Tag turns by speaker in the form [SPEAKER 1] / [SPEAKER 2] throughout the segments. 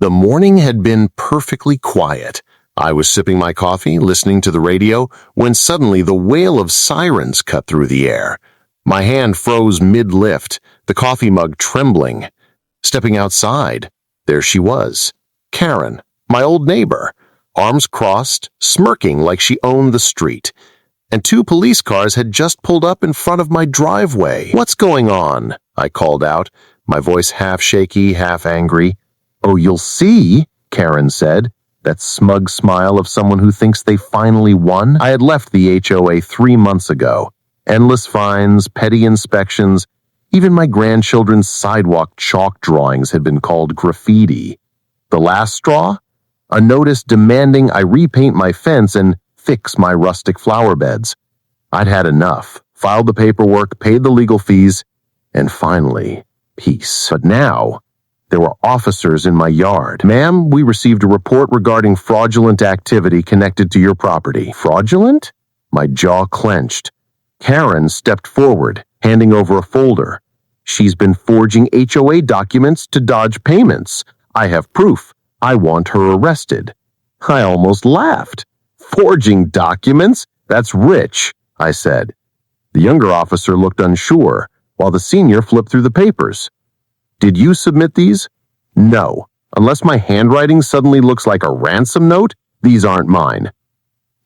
[SPEAKER 1] The morning had been perfectly quiet. I was sipping my coffee, listening to the radio, when suddenly the wail of sirens cut through the air. My hand froze mid-lift, the coffee mug trembling. Stepping outside, there she was, Karen, my old neighbor, arms crossed, smirking like she owned the street. And 2 police cars had just pulled up in front of my driveway. "What's going on?" I called out, my voice half shaky, half angry. "Oh, you'll see," Karen said, that smug smile of someone who thinks they finally won. I had left the HOA 3 months ago. Endless fines, petty inspections, even my grandchildren's sidewalk chalk drawings had been called graffiti. The last straw? A notice demanding I repaint my fence and fix my rustic flower beds. I'd had enough, filed the paperwork, paid the legal fees, and finally, peace. But now, there were officers in my yard. "Ma'am, we received a report regarding fraudulent activity connected to your property." "Fraudulent?" My jaw clenched. Karen stepped forward, handing over a folder. "She's been forging HOA documents to dodge payments. I have proof. I want her arrested." I almost laughed. "Forging documents? That's rich," I said. The younger officer looked unsure, while the senior flipped through the papers. "Did you submit these?" "No. Unless my handwriting suddenly looks like a ransom note, these aren't mine."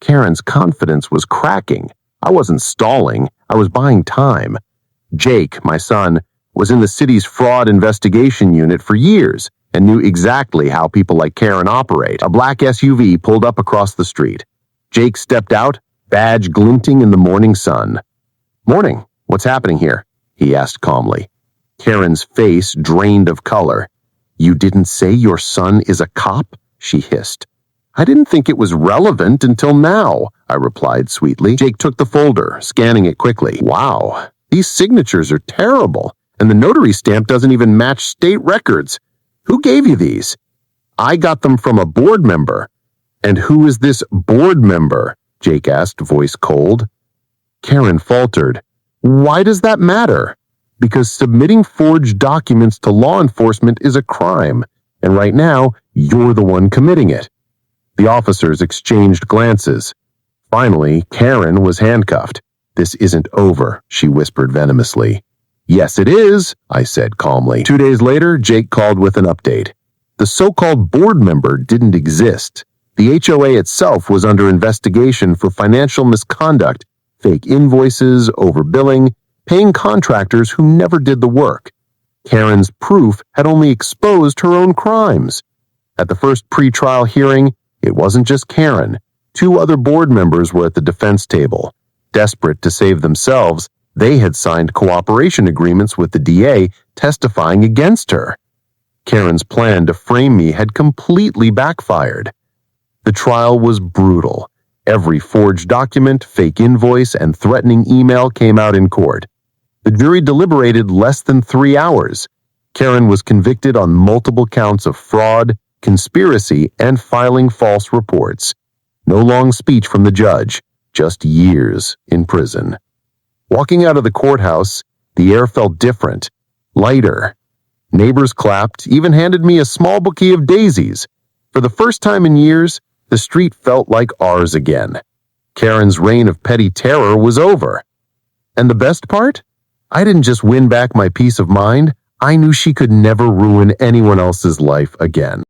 [SPEAKER 1] Karen's confidence was cracking. I wasn't stalling. I was buying time. Jake, my son, was in the city's fraud investigation unit for years and knew exactly how people like Karen operate. A black SUV pulled up across the street. Jake stepped out, badge glinting in the morning sun. "Morning. What's happening here?" he asked calmly. Karen's face drained of color. "You didn't say your son is a cop?" she hissed. "I didn't think it was relevant until now," I replied sweetly. Jake took the folder, scanning it quickly. "Wow, these signatures are terrible, and the notary stamp doesn't even match state records. Who gave you these?" "I got them from a board member." "And who is this board member?" Jake asked, voice cold. Karen faltered. "Why does that matter?" "Because submitting forged documents to law enforcement is a crime, and right now, you're the one committing it." The officers exchanged glances. Finally, Karen was handcuffed. "This isn't over," she whispered venomously. "Yes, it is," I said calmly. 2 days later, Jake called with an update. The so-called board member didn't exist. The HOA itself was under investigation for financial misconduct, fake invoices, overbilling, paying contractors who never did the work. Karen's proof had only exposed her own crimes. At the first pre-trial hearing, it wasn't just Karen. 2 other board members were at the defense table. Desperate to save themselves, they had signed cooperation agreements with the DA testifying against her. Karen's plan to frame me had completely backfired. The trial was brutal. Every forged document, fake invoice, and threatening email came out in court. The jury deliberated less than 3 hours. Karen was convicted on multiple counts of fraud, conspiracy, and filing false reports. No long speech from the judge, just years in prison. Walking out of the courthouse, the air felt different, lighter. Neighbors clapped, even handed me a small bouquet of daisies. For the first time in years, the street felt like ours again. Karen's reign of petty terror was over. And the best part? I didn't just win back my peace of mind, I knew she could never ruin anyone else's life again.